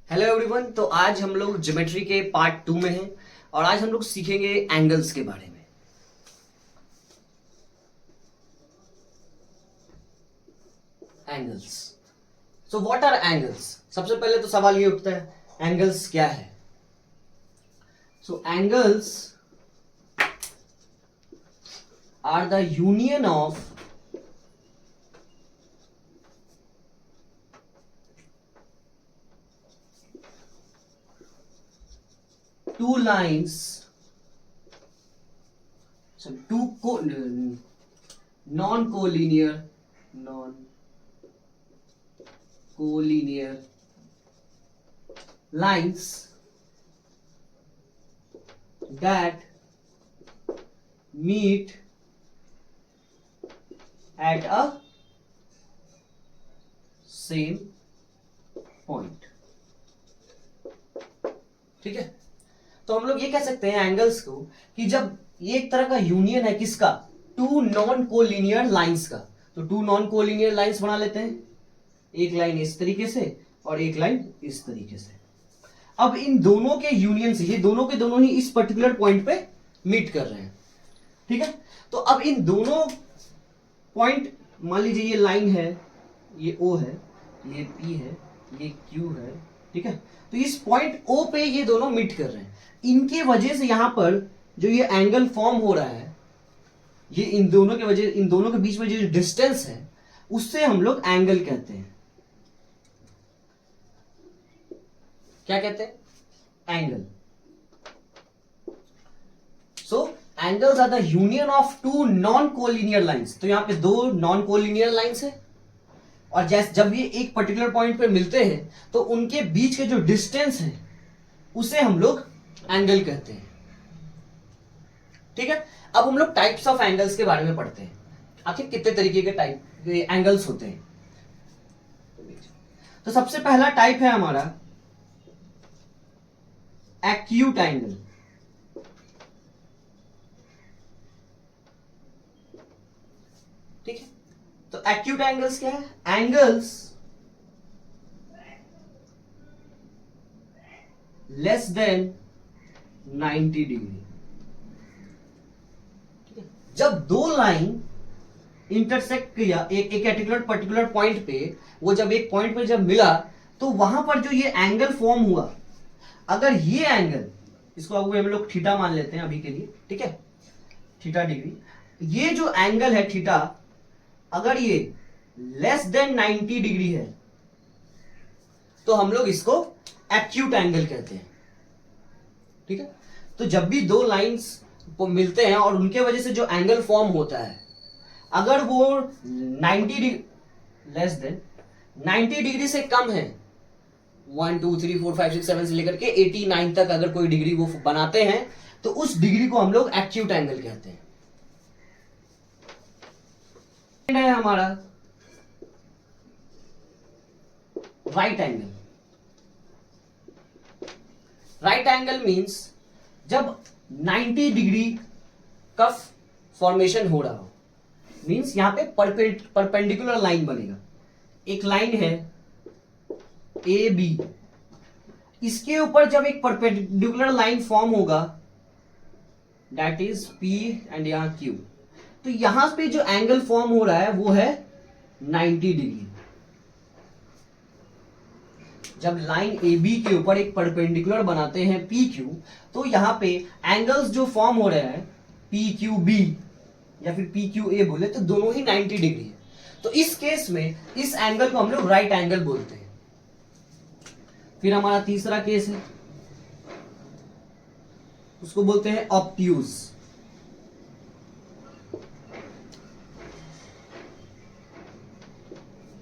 Hello everyone. तो आज हम लोग ज्योमेट्री के पार्ट 2 में हैं और आज हम लोग सीखेंगे एंगल्स के बारे में। Angles. So what are angles? सबसे पहले तो सवाल ये उठता है एंगल्स क्या है। So angles are the union of two lines, so two non-collinear lines that meet at a same point। ठीक है, तो हम लोग ये कह सकते हैं एंगल्स को कि जब ये एक तरह का यूनियन है किसका, टू नॉन कोलिनियर लाइंस का। तो टू नॉन कोलिनियर लाइंस बना लेते हैं, एक लाइन इस तरीके से और एक लाइन इस तरीके से। अब इन दोनों के यूनियन से ये दोनों के दोनों ही इस पर्टिकुलर पॉइंट पे मीट कर रहे हैं। ठीक है, तो अब इन दोनों पॉइंट, मान लीजिए ये लाइन है, ये O है, ये P है, ये Q है। ठीक है, तो इस पॉइंट O पे ये दोनों मीट कर रहे हैं। इनके वजह से यहां पर जो ये एंगल फॉर्म हो रहा है, ये इन दोनों के बीच में जो डिस्टेंस है उससे हम लोग एंगल कहते हैं। क्या कहते हैं? Angle. So angles are the union of two non collinear lines. तो यहां पे दो नॉन कोलिनियर लाइंस है और जैसे जब ये एक पर्टिकुलर पॉइंट पे मिलते हैं तो उनके बीच के जो डिस्टेंस है उसे हम लोग एंगल कहते हैं। ठीक है, अब हम लोग टाइप्स ऑफ एंगल्स के बारे में पढ़ते हैं, आखिर कितने तरीके के टाइप एंगल्स होते हैं। तो सबसे पहला टाइप है हमारा एक्यूट एंगल। ठीक है, तो एक्यूट एंगल्स क्या है? Angles less than 90 degree. जब दो लाइन इंटरसेक्ट किया एक पर्टिकुलर पॉइंट पे, वो जब एक पॉइंट पे जब मिला तो वहां पर जो ये एंगल फॉर्म हुआ, अगर ये एंगल, इसको अब हम लोग थीटा मान लेते हैं अभी के लिए। ठीक है, थीटा डिग्री। ये जो एंगल है थीटा, अगर ये लेस देन 90 डिग्री है तो हम लोग इसको एक्यूट एंगल कहते हैं। ठीक है, तो जब भी दो लाइंस को मिलते हैं और उनके वजह से जो एंगल फॉर्म होता है, अगर वो 90 डिग्री लेस देन 90 डिग्री से कम है, 1 2 3 4 5 6 7 से लेकर के 89 तक अगर कोई डिग्री वो बनाते हैं तो उस डिग्री को हम लोग एक्यूट एंगल कहते हैं। है हमारा right angle. Right angle means जब 90 डिग्री का फॉर्मेशन हो रहा हो, मींस यहां पे परपेंडिकुलर लाइन बनेगा। एक लाइन है ए बी, इसके ऊपर जब एक परपेंडिकुलर लाइन फॉर्म होगा, दैट इज पी एंड यहां क्यू, तो यहां पे जो एंगल फॉर्म हो रहा है वो है 90 डिग्री। जब लाइन ए बी के ऊपर एक परपेंडिकुलर बनाते हैं पी क्यू, तो यहां पे एंगल्स जो फॉर्म हो रहे हैं पी क्यू बी या फिर पी क्यू ए बोले तो दोनों ही 90 डिग्री है। तो इस केस में इस एंगल को हम लोग राइट एंगल बोलते हैं। फिर हमारा तीसरा केस है, उसको बोलते हैं ऑब्ट्यूज।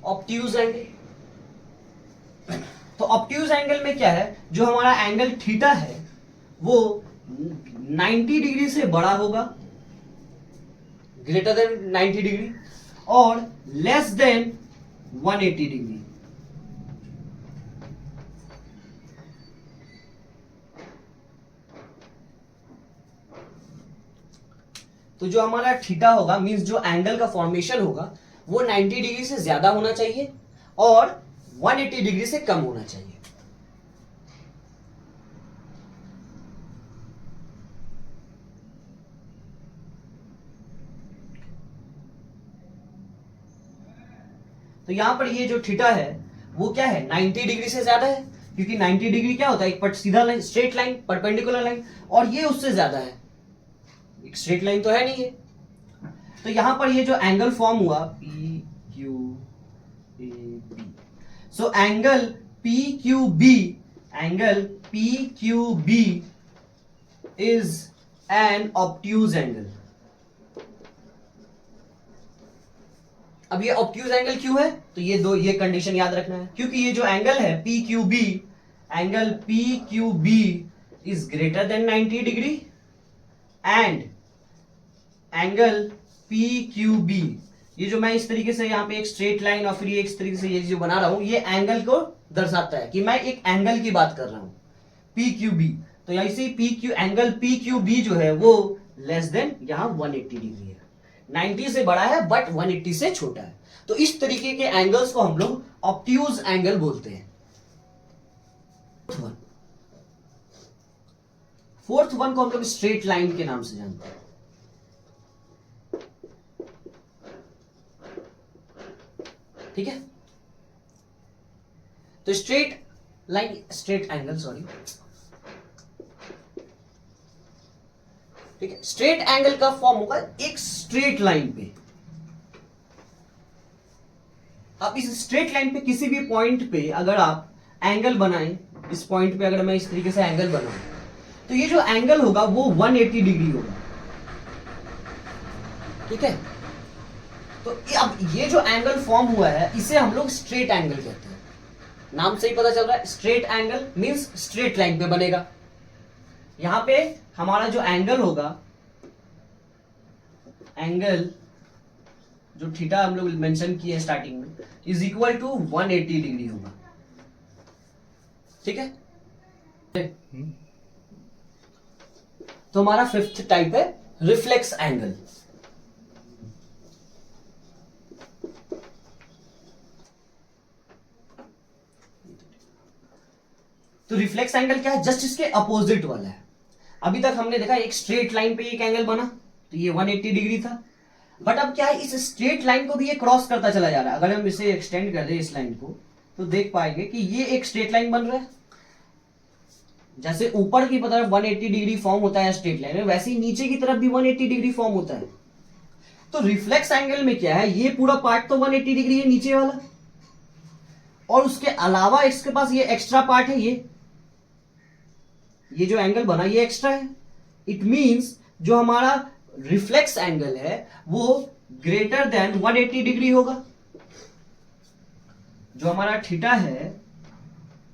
Obtuse angle. तो ऑब्ट्यूज एंगल में क्या है, जो हमारा एंगल थीटा है वो 90 डिग्री से बड़ा होगा, ग्रेटर देन 90 डिग्री, और लेस देन 180 डिग्री। तो जो हमारा थीटा होगा, मींस जो एंगल का फॉर्मेशन होगा वो 90 डिग्री से ज्यादा होना चाहिए और 180 डिग्री से कम होना चाहिए। तो यहां पर ये जो थीटा है वो क्या है 90 डिग्री से ज्यादा है, क्योंकि 90 डिग्री क्या होता है, एक सीधा line, straight line, perpendicular line, और ये उससे ज्यादा है, एक स्ट्रेट लाइन तो है नहीं ये। तो यहां पर ये जो एंगल फॉर्म हुआ P Q A B, so angle P Q B, angle P Q B is an obtuse angle. अब ये ऑब्ट्यूज एंगल क्यों है, तो ये कंडीशन याद रखना है, क्योंकि ये जो एंगल है P Q B, angle P Q B is greater than 90 degree and angle P Q B, ये जो मैं इस तरीके से यहाँ पे एक स्ट्रेट लाइन और फिर ये इस तरीके से ये जो बना रहा हूं, ये एंगल को दर्शाता है कि मैं एक एंगल की बात कर रहा हूं पी क्यू बी। तो ऐसे P Q angle P Q B जो है वो लेस देन यहां 180 डिग्री है, 90 से बड़ा है बट 180 से छोटा है। तो इस तरीके के एंगल्स को हम लोग ऑब्ट्यूज एंगल बोलते हैं। फोर्थ वन को हम लोग स्ट्रेट लाइन के नाम से जानते हैं। ठीक है, तो straight line, straight angle, sorry, ठीक है, स्ट्रेट एंगल का फॉर्म होगा एक स्ट्रेट लाइन पे। अब इस स्ट्रेट लाइन पे किसी भी पॉइंट पे अगर आप एंगल बनाएं, इस पॉइंट पे अगर मैं इस तरीके से एंगल बनाऊं, तो ये जो एंगल होगा वो 180 डिग्री होगा। ठीक है, तो अब ये जो एंगल फॉर्म हुआ है इसे हम लोग स्ट्रेट एंगल कहते हैं। नाम से ही पता चल रहा है, straight angle means straight line पे बनेगा। यहां पे हमारा जो एंगल होगा, एंगल जो थीटा हम लोग मेंशन किए स्टार्टिंग में, इज इक्वल टू 180 डिग्री होगा। ठीक है, तो हमारा फिफ्थ टाइप है रिफ्लेक्स एंगल। तो रिफ्लेक्स एंगल क्या है, जस्ट इसके अपोजिट वाला है। अभी तक हमने देखा एक स्ट्रेट लाइन पे एक एंगल बना, तो ये 180 डिग्री था, बट अब क्या है, इस स्ट्रेट लाइन को भी ये क्रॉस करता चला जा रहा है। अगर हम इसे एक्सटेंड कर दें इस लाइन को, तो देख पाएंगे कि ये एक स्ट्रेट लाइन बन रहा है। जैसे ऊपर की तरफ 180 डिग्री फॉर्म होता है स्ट्रेट लाइन में, वैसे ही नीचे की तरफ भी 180 डिग्री फॉर्म होता है। तो रिफ्लेक्स एंगल में क्या है, ये पूरा पार्ट तो 180 डिग्री है नीचे वाला, और उसके अलावा इसके पास ये एक्स्ट्रा पार्ट है, ये जो एंगल बना ये एक्स्ट्रा है। इट मींस जो हमारा रिफ्लेक्स एंगल है वो ग्रेटर देन 180 डिग्री होगा। जो हमारा थीटा है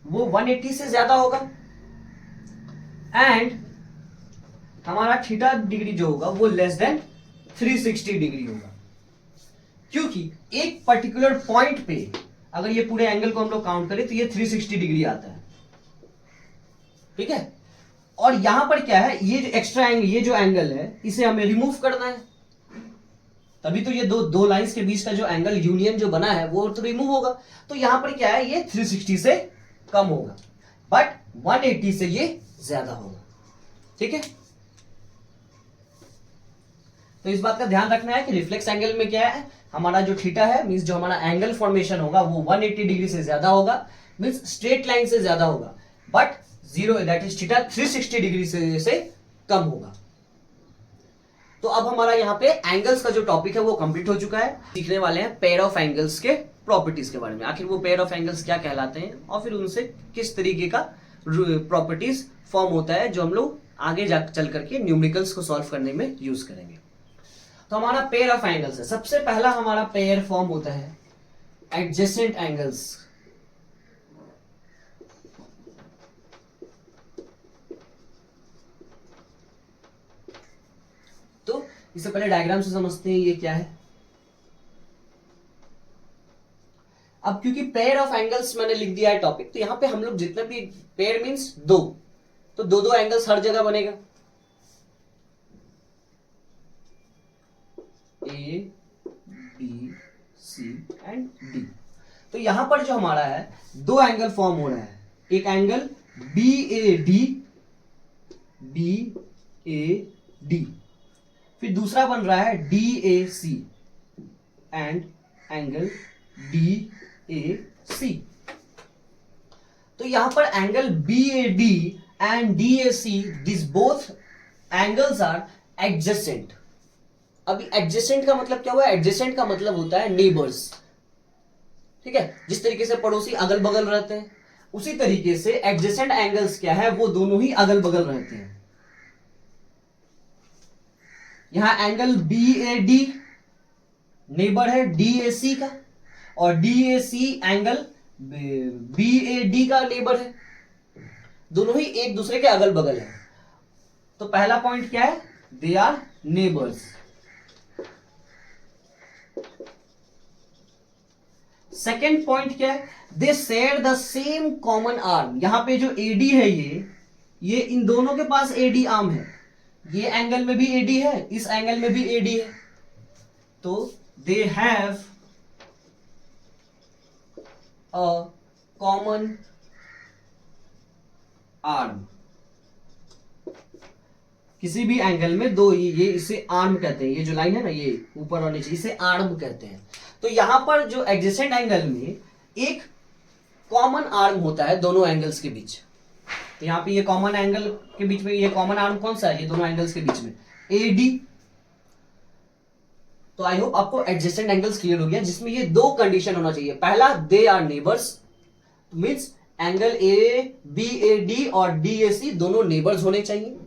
वो 180 से ज्यादा होगा, एंड हमारा थीटा डिग्री जो होगा वो लेस देन 360 डिग्री होगा। क्योंकि एक पर्टिकुलर पॉइंट पे अगर ये पूरे एंगल को हम लोग काउंट करें तो ये 360 डिग्री आता है। ठीक है, और यहां पर क्या है, ये जो एक्स्ट्रा एंगल, ये जो एंगल है इसे हमें रिमूव करना है, तभी तो ये दो लाइंस के बीच का जो एंगल यूनियन जो बना है वो तो रिमूव होगा। तो यहां पर क्या है, ये 360 से कम होगा, बट 180 से ये ज्यादा होगा। ठीक है, तो इस बात का ध्यान रखना है कि रिफ्लेक्स एंगल में क्या है, हमारा जो थीटा है मींस जो हमारा एंगल फॉर्मेशन होगा वो 180 डिग्री से ज्यादा होगा, मींस स्ट्रेट लाइन से ज्यादा होगा, but zero that is theta 360 degree से कम होगा। तो अब हमारा यहाँ पे एंगल्स का जो टॉपिक है वो कंप्लीट हो चुका है। सीखने वाले हैं पेयर ऑफ एंगल्स के प्रॉपर्टीज के बारे में, आखिर वो पेयर ऑफ एंगल्स क्या कहलाते हैं और फिर उनसे किस तरीके का प्रॉपर्टीज फॉर्म होता है जो हम लोग आगे चल करके न्यूमेरिकल्स को सॉल्व करने में यूज करेंगे। तो हमारा पेयर ऑफ एंगल्स है, सबसे पहला हमारा पेयर फॉर्म होता है एडजेसेंट एंगल्स। तो इससे पहले डायग्राम से समझते हैं ये क्या है। अब क्योंकि पेयर ऑफ एंगल्स मैंने लिख दिया है टॉपिक, तो यहां पे हम लोग जितना भी पेयर मींस दो, तो दो एंगल्स हर जगह बनेगा, A B C and D. तो यहां पर जो हमारा है दो एंगल फॉर्म हो रहा है, एक एंगल बी ए डी, फिर दूसरा बन रहा है D A C and angle DAC। तो यहां पर angle BAD and DAC, this both angles are adjacent. अभी एडजेसेंट का मतलब क्या हुआ? एडजेसेंट का मतलब होता है नेबर्स, ठीक है। जिस तरीके से पड़ोसी अगल बगल रहते हैं, उसी तरीके से एडजेसेंट एंगल्स क्या है? वो दोनों ही अगल बगल रहते हैं। यहां एंगल BAD नेबर है DAC का, और DAC एंगल BAD का नेबर है। दोनों ही एक दूसरे के अगल बगल है। तो पहला पॉइंट क्या है? They are neighbours. Second point क्या है? They share the same common arm. यहां पे जो AD है, ये इन दोनों के पास AD आर्म है। ये एंगल में भी AD है, इस एंगल में भी AD है। तो they have a common arm. किसी भी एंगल में दो, ये इसे आर्म कहते हैं। ये जो लाइन है ना, ये ऊपर और नीचे, इसे आर्म कहते हैं। तो यहां पर जो एडजेसेंट एंगल में एक कॉमन आर्म होता है दोनों एंगल्स के बीच। तो यहां पे ये कॉमन एंगल के बीच में ये कॉमन आर्म कौन सा है? ये दोनों एंगल्स के बीच में AD। तो आई होप आपको एडजेसेंट एंगल्स क्लियर हो गया, जिसमें ये दो कंडीशन होना चाहिए। पहला, they are neighbours, means angle BAD और DAC दोनों नेबर्स होने चाहिए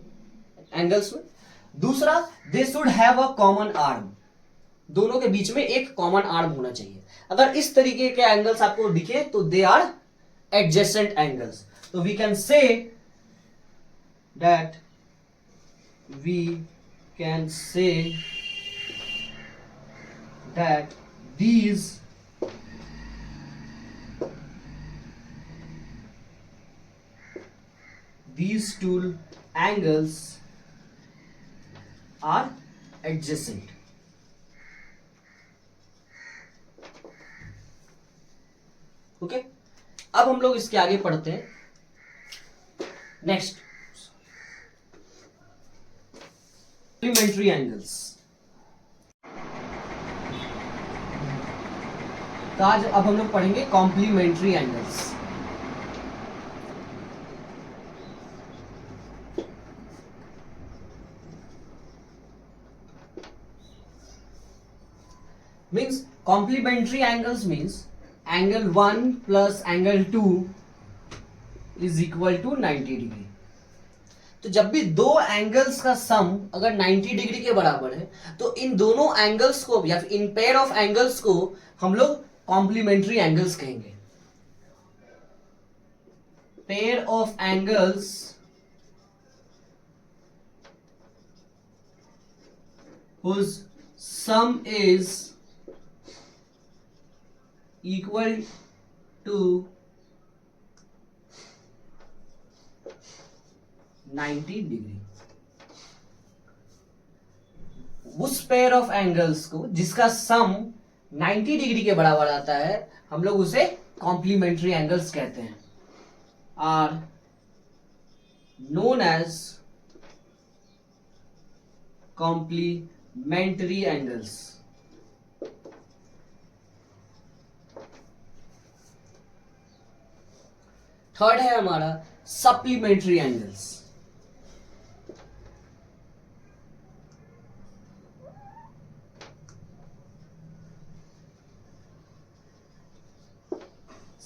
एंगल्स में। दूसरा, they should have a common arm, दोनों के बीच में एक कॉमन आर्म होना चाहिए। अगर इस तरीके के एंगल्स आपको दिखे तो दे आर एडजेसेंट एंगल्स। तो we can say that these two angles are adjacent। Okay, अब हम लोग इसके आगे पढ़ते हैं। Next, complementary angles. तो आज अब हम लोग पढ़ेंगे complementary angles. Means complementary angles means angle 1 plus angle 2 is equal to 90 degree. तो जब भी दो एंगल्स का सम अगर 90 डिग्री के बराबर है, तो इन दोनों एंगल्स को या फिर इन पेयर ऑफ एंगल्स को हम लोग कॉम्प्लीमेंट्री एंगल्स कहेंगे। Pair of angles whose sum is equal to 90 degree. उस पेयर ऑफ एंगल्स को जिसका सम 90 डिग्री के बराबर आता है, हम लोग उसे कॉम्प्लीमेंट्री एंगल्स कहते हैं। Are known as complementary angles. Third है हमारा supplementary angles.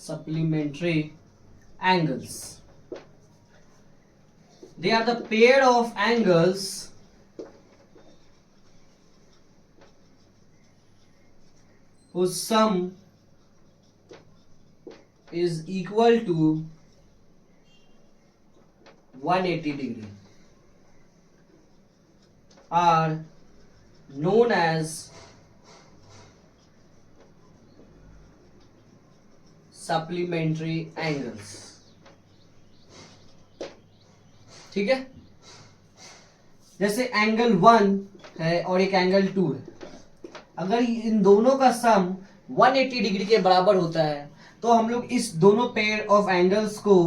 supplementary angles, they are the pair of angles whose sum is equal to 180 degree, are known as supplementary angles. ठीक है, जैसे एंगल 1 है और एक एंगल 2 है, अगर इन दोनों का सम 180 डिग्री के बराबर होता है, तो हम लोग इस दोनों पेयर ऑफ एंगल्स को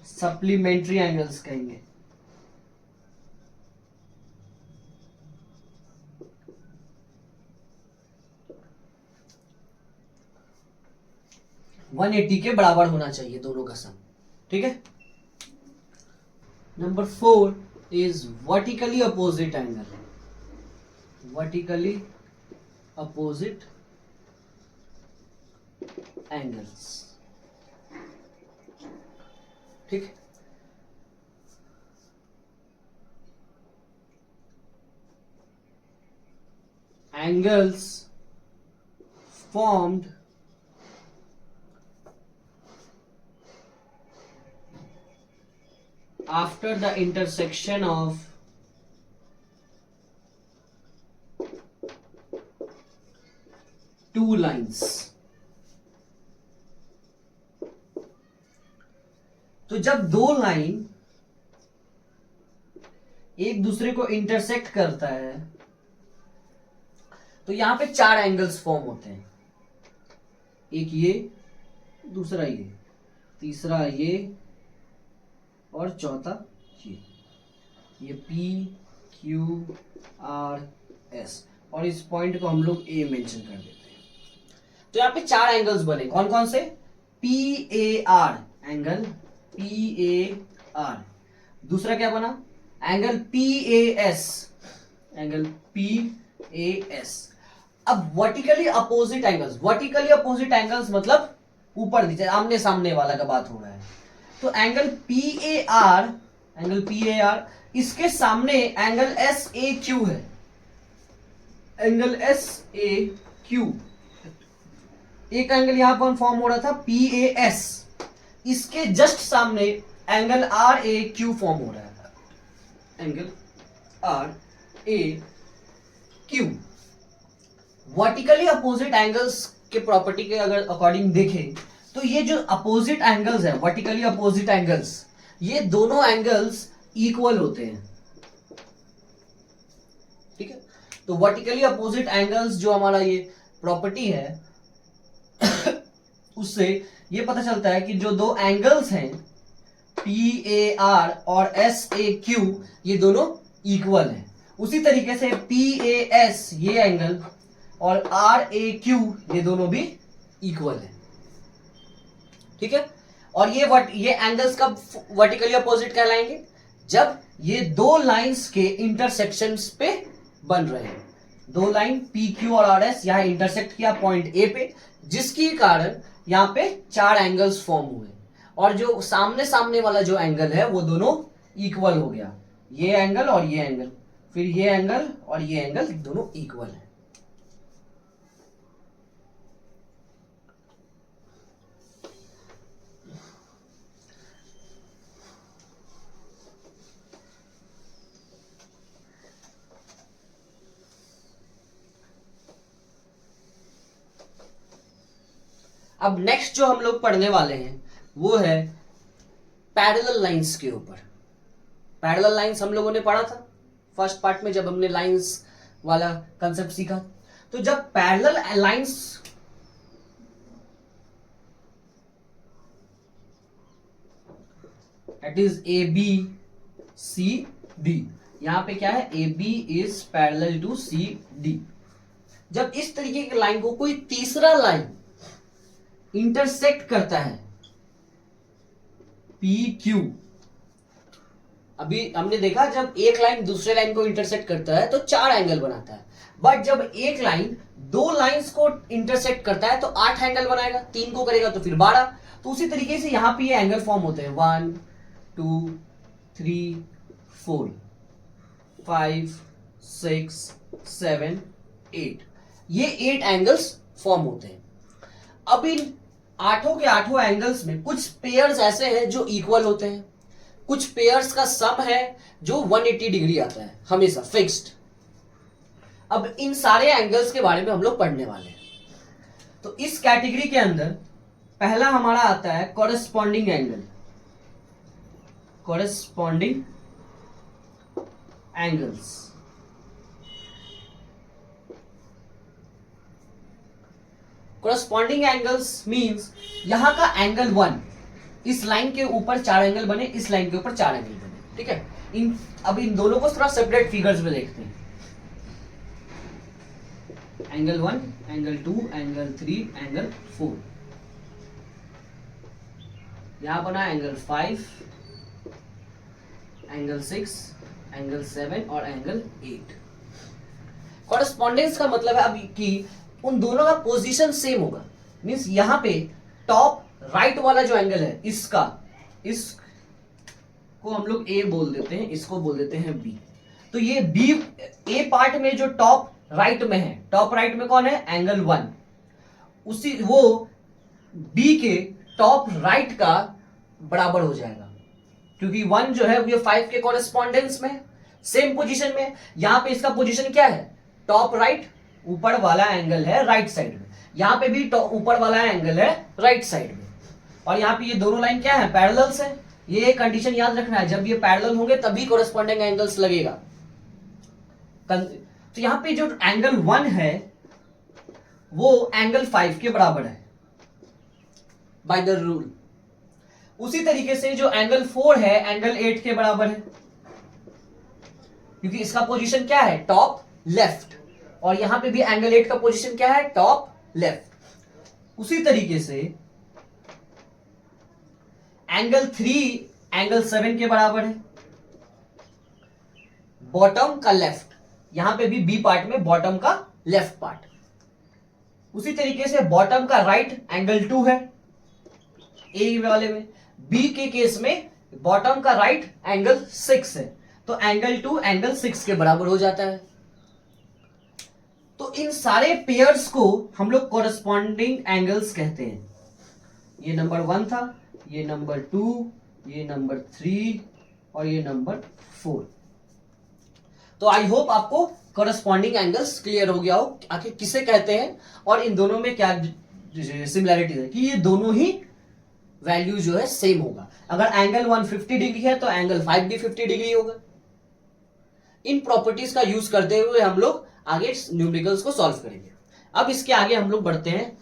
सप्लीमेंट्री एंगल्स कहेंगे। 180 के बराबर होना चाहिए दोनों का सम। ठीक है। Number 4 is vertically opposite angle, vertically opposite angles. ठीक है। angles formed after the intersection of two lines। तो जब दो लाइन एक दूसरे को इंटरसेक्ट करता है तो यहां पे 4 एंगल्स फॉर्म होते हैं। एक ये, दूसरा ये, तीसरा ये और चौथा ये P Q R S, और इस पॉइंट को हम लोग A मेंशन कर देते हैं। तो यहां पे 4 एंगल्स बने। कौन कौन से? PAR angle, PAR। दूसरा क्या बना? Angle PAS, angle PAS। अब vertically opposite angles, vertically opposite angles मतलब ऊपर नीचे आमने सामने वाला का बात हो रहा है। तो एंगल PAR, एंगल PAR, इसके सामने एंगल SAQ है, एंगल SAQ। एक एंगल यहां पर फॉर्म हो रहा था PAS, इसके जस्ट सामने एंगल RAQ फॉर्म हो रहा है, angle RAQ। Vertically opposite angles के प्रॉपर्टी के अगर अकॉर्डिंग देखें तो ये जो अपोजिट एंगल्स है, वर्टिकली अपोजिट एंगल्स, ये दोनों एंगल्स इक्वल होते हैं। ठीक है। तो वर्टिकली अपोजिट एंगल्स जो हमारा ये प्रॉपर्टी है उससे ये पता चलता है कि जो दो एंगल्स हैं PAR और SAQ, ये दोनों इक्वल हैं। उसी तरीके से PAS ये एंगल और RAQ ये दोनों भी इक्वल है। ठीक है। और ये एंगल्स कब वर्टिकली अपोजिट कहलाएंगे? जब ये दो लाइंस के इंटरसेक्शंस पे बन रहे हैं। दो लाइन PQ और RS यहां इंटरसेक्ट किया पॉइंट A पे, जिसके कारण यहां पे 4 एंगल्स फॉर्म हुए, और जो सामने सामने वाला जो एंगल है वो दोनों इक्वल हो गया। ये एंगल और ये एंगल, फिर ये एंगल और ये एंगल दोनों इक्वल है। अब नेक्स्ट जो हम लोग पढ़ने वाले हैं वो है पैरेलल लाइंस के ऊपर। पैरेलल लाइंस हम लोगों ने पढ़ा था फर्स्ट पार्ट में, जब हमने लाइंस वाला कंसेप्ट सीखा। तो जब parallel lines that is ABCD, यहां पे क्या है? AB is parallel to CD। जब इस तरीके की लाइन को कोई तीसरा लाइन इंटरसेक्ट करता है PQ, अभी हमने देखा जब एक लाइन दूसरे लाइन को इंटरसेक्ट करता है तो 4 एंगल बनाता है, बट जब एक लाइन दो लाइंस को इंटरसेक्ट करता है तो 8 एंगल बनाएगा, 3 को करेगा तो फिर 12। तो उसी तरीके से यहां पे ये एंगल फॉर्म होते हैं 1 2 3 4 5 6 7 8, ये 8 एंगल्स फॉर्म होते हैं। अब इन आठों के आठों एंगल्स में कुछ पेयर्स ऐसे हैं जो इक्वल होते हैं, कुछ पेयर्स का सम है जो 180 डिग्री आता है हमेशा फिक्स्ड। अब इन सारे एंगल्स के बारे में हम लोग पढ़ने वाले हैं। तो इस कैटेगरी के अंदर पहला हमारा आता है corresponding angle, corresponding angles. Corresponding angles means यहां का एंगल 1, इस लाइन के ऊपर 4 एंगल बने, इस लाइन के ऊपर 4 एंगल बने। ठीक है। अब इन दोनों को थोड़ा सेपरेट फिगर्स में देखते हैं। Angle 1, angle 2, angle 3, angle 4। यहां बना एंगल 5, एंगल 6, एंगल 7 और एंगल 8। कॉरेस्पॉन्डेंस का मतलब है अब कि उन दोनों का पोजीशन सेम होगा, मींस यहां पे टॉप राइट वाला जो एंगल है इसको हम लोग ए बोल देते हैं, इसको बोल देते हैं बी। तो ये बी ए पार्ट में जो टॉप राइट में है, टॉप राइट में कौन है, एंगल 1, उसी वो बी के टॉप राइट का बराबर हो जाएगा, क्योंकि 1 जो है वो 5 के कॉरेस्पॉन्डेंस में सेम पोजीशन में। यहां पे इसका पोजीशन क्या है, टॉप राइट, ऊपर वाला एंगल है राइट साइड में, यहां पे भी ऊपर वाला एंगल है राइट साइड में, और यहां पे ये दोनों लाइन क्या है, पैरेलल्स है। ये कंडीशन याद रखना है, जब ये पैरेलल होंगे तभी कॉरेस्पॉन्डिंग एंगल्स लगेगा। तो यहां पे जो एंगल 1 है वो एंगल 5 के बराबर है बाय द रूल। उसी तरीके से जो एंगल 4 है एंगल 8 के बराबर है, क्योंकि इसका पोजीशन क्या है, टॉप लेफ्ट, और यहां पे भी एंगल 8 का पोजीशन क्या है, टॉप लेफ्ट। उसी तरीके से एंगल 3 एंगल 7 के बराबर है, बॉटम का लेफ्ट, यहां पे भी बी पार्ट में बॉटम का लेफ्ट पार्ट। उसी तरीके से बॉटम का राइट एंगल 2 है ए वाले में, बी के केस में बॉटम का राइट एंगल 6 है, तो एंगल 2 एंगल 6 के बराबर हो जाता है। तो इन सारे पेयर्स को हम लोग कॉरेस्पॉन्डिंग एंगल्स कहते हैं। ये नंबर 1 था, ये नंबर 2, ये नंबर 3 और ये नंबर 4। तो आई होप आपको कॉरेस्पॉन्डिंग एंगल्स क्लियर हो गया हो आखिर किसे कहते हैं और इन दोनों में क्या सिमिलैरिटी है, कि ये दोनों ही वैल्यू जो है सेम होगा। अगर एंगल 1 50 डिग्री है तो एंगल 5 भी 50 डिग्री होगा। इन प्रॉपर्टीज का यूज करते हुए हम लोग आगे न्यूमेरिकल्स को सॉल्व करेंगे। अब इसके आगे हम लोग बढ़ते हैं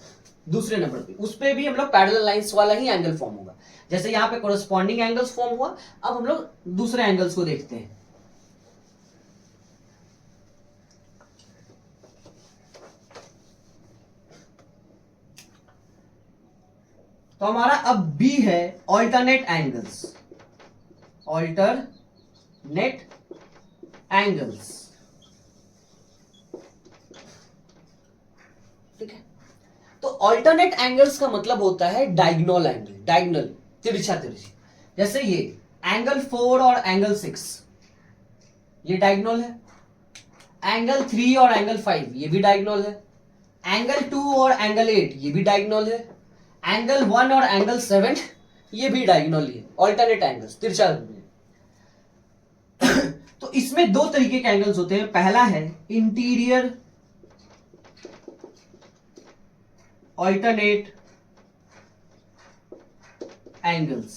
दूसरे नंबर पे, उस पे भी हम लोग पैरेलल लाइंस वाला ही एंगल फॉर्म होगा। जैसे यहां पे कॉरेस्पॉन्डिंग एंगल्स फॉर्म हुआ, अब हम लोग दूसरे एंगल्स को देखते हैं। तो हमारा अब बी है ऑल्टरनेट एंगल्स, ऑल्टरनेट एंगल्स, ठीक है। तो ऑल्टरनेट एंगल्स का मतलब होता है डायगोनल एंगल, डायगोनल, तिरछा तिरछी। जैसे ये एंगल 4 और एंगल 6 ये डायगोनल है, एंगल 3 और एंगल 5 ये भी डायगोनल है, एंगल 2 और एंगल 8 ये भी डायगोनल है, एंगल 1 और एंगल 7 ये भी डायगोनल है, ऑल्टरनेट एंगल्स, तिरछा। तो इसमें दो तरीके के एंगल्स होते हैं। पहला है इंटीरियर ऑल्टरनेट एंगल्स,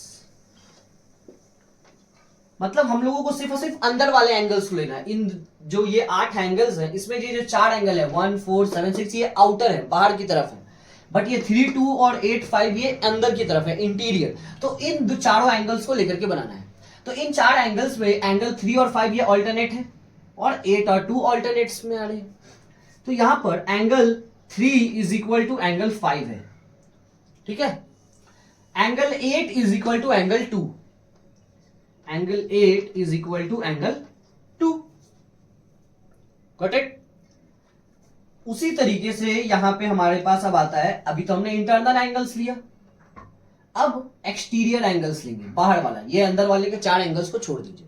मतलब हम लोगों को सिर्फ और सिर्फ अंदर वाले एंगल्स को लेना है। इन जो ये 8 एंगल्स हैं, इसमें ये जो 4 एंगल है 1 4 7 6 ये आउटर है, बाहर की तरफ है, बट ये 3 2 और 8 5 ये अंदर की तरफ है, इंटीरियर। तो इन चारों एंगल्स को लेकर के बनाना है। तो इन 4 एंगल्स में एंगल 3 और 5 ये ऑल्टरनेट है और 8 और 2 ऑल्टरनेट्स में आ रहे हैं। तो यहां पर angle 3 is equal to angle 5 है, ठीक है। Angle 8 is equal to angle 2, angle 8 is equal to angle 2, got it. उसी तरीके से यहां पे हमारे पास अब आता है, अभी तो हमने इंटरनल एंगल्स लिया, अब एक्सटीरियर एंगल्स लेंगे, बाहर वाला, ये अंदर वाले के 4 एंगल्स को छोड़ दीजिए,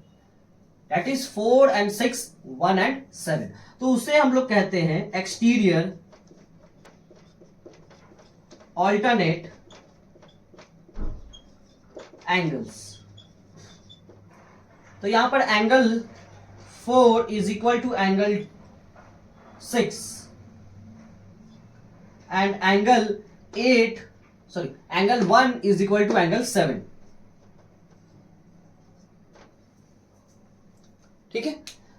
दैट इज 4 and 6 1 and 7। तो उसे हम लोग कहते हैं एक्सटीरियर ऑल्टरनेट एंगल्स। तो यहां पर angle 4 is equal to angle 6 and angle 1 is equal to angle 7, ठीक है।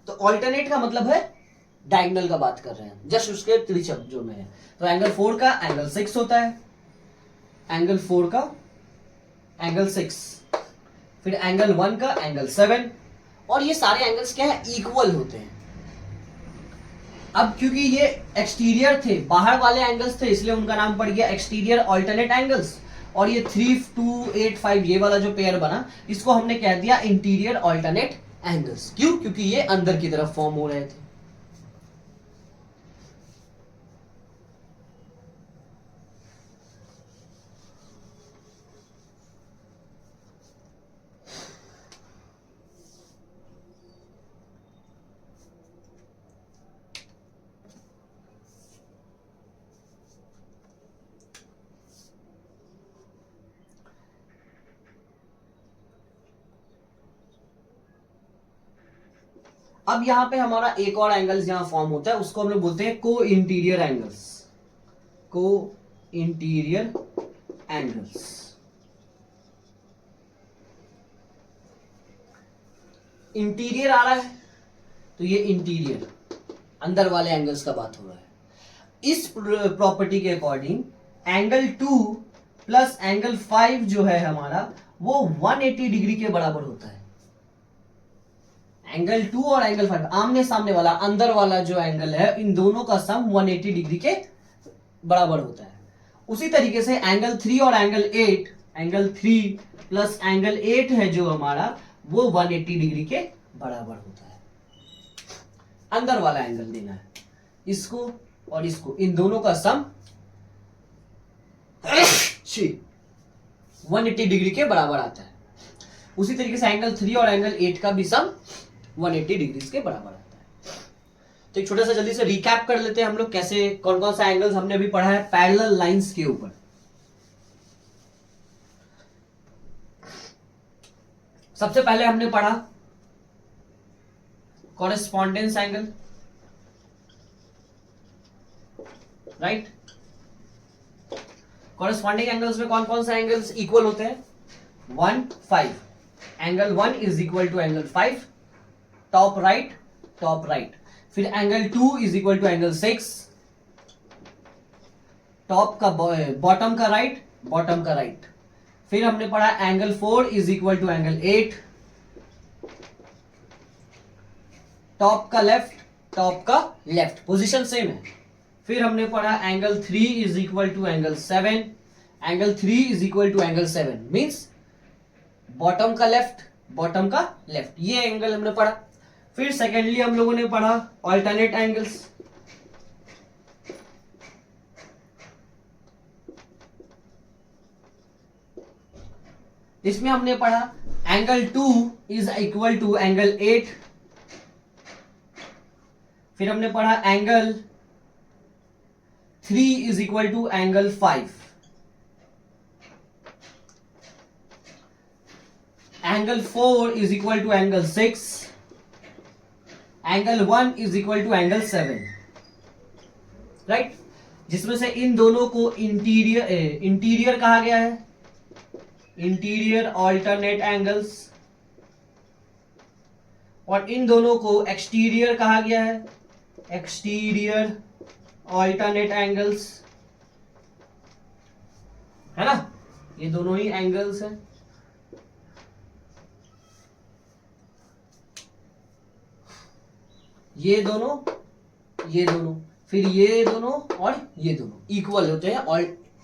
तो ऑल्टरनेट का मतलब है डायगोनल का बात कर रहे हैं, जस्ट उसके त्रिज्या जो में है। तो एंगल 4 का एंगल 6 होता है, एंगल 4 का एंगल 6, फिर एंगल 1 का एंगल 7, और ये सारे एंगल्स क्या है, इक्वल होते हैं। अब क्योंकि ये एक्सटीरियर थे, बाहर वाले एंगल्स थे, इसलिए उनका नाम पड़ गया एक्सटीरियर ऑल्टरनेट एंगल्स, और ये 3 2 8 5 ये वाला जो पेयर बना, इसको हमने कह दिया इंटीरियर ऑल्टरनेट एंगल्स। क्यों? क्योंकि ये अंदर की तरफ फॉर्म हो रहे थे। अब यहां पे हमारा एक और एंगल्स यहां फॉर्म होता है, उसको हम लोग बोलते हैं को इंटीरियर एंगल्स। को इंटीरियर एंगल्स। इंटीरियर आ रहा है तो ये इंटीरियर अंदर वाले एंगल्स का बात हो रहा है। इस प्रॉपर्टी के अकॉर्डिंग एंगल 2 प्लस एंगल 5 जो है हमारा, वो 180 डिग्री के बराबर होता है। एंगल 2 और एंगल 5 आमने सामने वाला अंदर वाला जो एंगल है, इन दोनों का सम 180 डिग्री के बराबर होता है। उसी तरीके से एंगल 3 और एंगल 8, एंगल 3 प्लस एंगल 8 है जो हमारा, वो 180 डिग्री के बराबर होता है। अंदर वाला एंगल देना है, इसको और इसको, इन दोनों का सम 180 डिग्री के बराबर आता है। उसी तरीके से एंगल 3 और एंगल 8 का भी सम 180 डिग्री के बराबर आता है। तो एक छोटा सा जल्दी से रिकैप कर लेते हैं हम लोग, कैसे कौन कौन सा एंगल्स हमने अभी पढ़ा है पैरेलल लाइंस के ऊपर। सबसे पहले हमने पढ़ा correspondence angle, right. Corresponding angles में कौन कौन सा एंगल्स इक्वल होते हैं? 1 5, angle 1 is equal to angle 5, top right. फिर angle 2 is equal to angle 6, top का बॉटम का राइट। फिर हमने पढ़ा angle 4 is equal to angle 8, top का लेफ्ट, पोजीशन सेम है। फिर हमने पढ़ा angle 3 is equal to angle 7, angle 3 is equal to angle 7 means bottom का लेफ्ट, ये एंगल हमने पढ़ा। फिर सेकेंडली हम लोगों ने पढ़ा ऑल्टरनेट एंगल्स। इसमें हमने पढ़ा angle 2 is equal to angle 8। फिर हमने पढ़ा angle 3 is equal to angle 5, angle 4 is equal to angle 6, angle 1 is equal to angle 7, right. जिसमें से इन दोनों को इंटीरियर कहा गया है, इंटीरियर ऑल्टरनेट एंगल्स, और इन दोनों को एक्सटीरियर कहा गया है, एक्सटीरियर ऑल्टरनेट एंगल्स, है ना। ये दोनों ही एंगल्स हैं। ये दोनों, फिर ये दोनों और ये दोनों इक्वल होते हैं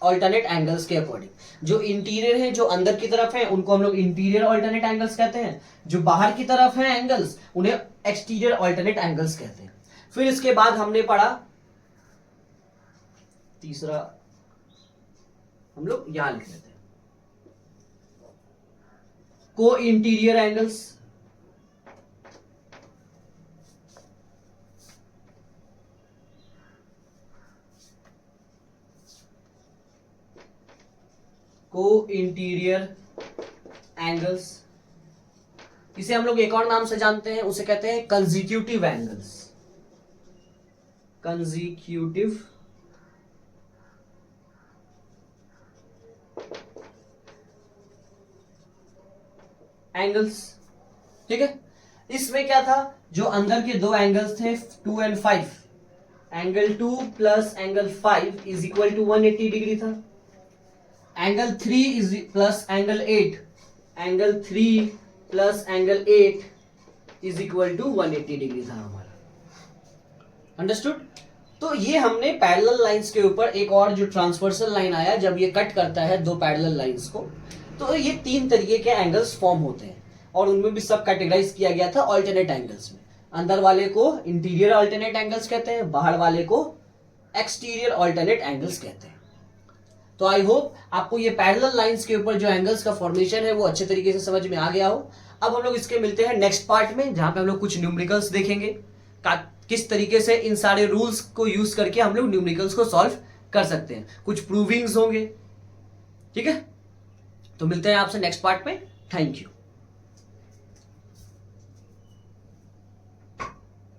ऑल्टरनेट एंगल्स के अकॉर्डिंग। जो इंटीरियर है, जो अंदर की तरफ है, उनको हम लोग इंटीरियर ऑल्टरनेट एंगल्स कहते हैं। जो बाहर की तरफ है एंगल्स, उन्हें एक्सटीरियर ऑल्टरनेट एंगल्स कहते हैं। फिर इसके बाद हमने पढ़ा तीसरा, हम लोग यहां लिख लेते हैं, को इंटीरियर एंगल्स। को इंटीरियर एंगल्स, इसे हम लोग एक और नाम से जानते हैं, उसे कहते हैं कंसेक्यूटिव एंगल्स। कंसेक्यूटिव एंगल्स, ठीक है। इसमें क्या था, जो अंदर के दो एंगल्स थे 2 और 5, angle 2 plus angle 5 is equal to 180 degree था। Angle 3 is plus angle 8, angle 3 plus angle 8 is equal to 180 degree था हमारा। अंडरस्टूड। तो ये हमने पैरेलल लाइंस के ऊपर एक और जो ट्रांसवर्सल लाइन आया, जब ये कट करता है दो पैरेलल लाइंस को, तो ये तीन तरीके के एंगल्स फॉर्म होते हैं और उनमें भी सब कैटेगराइज किया गया था ऑल्टरनेट एंगल्स में। अंदर वाले को इंटीरियर ऑल्टरनेट एंगल्स कहते हैं, बाहर वाले को एक्सटीरियर ऑल्टरनेट एंगल्स कहते हैं। तो आई होप आपको ये पैरेलल लाइंस के ऊपर जो एंगल्स का फॉर्मेशन है वो अच्छे तरीके से समझ में आ गया हो। अब हम लोग इसके मिलते हैं नेक्स्ट पार्ट में, जहां पे हम लोग कुछ न्यूमेरिकल्स देखेंगे, किस तरीके से इन सारे रूल्स को यूज करके हम लोग न्यूमेरिकल्स को सॉल्व कर सकते हैं, कुछ प्रूविंग्स होंगे। ठीक है, तो मिलते हैं आपसे नेक्स्ट पार्ट में। Thank you.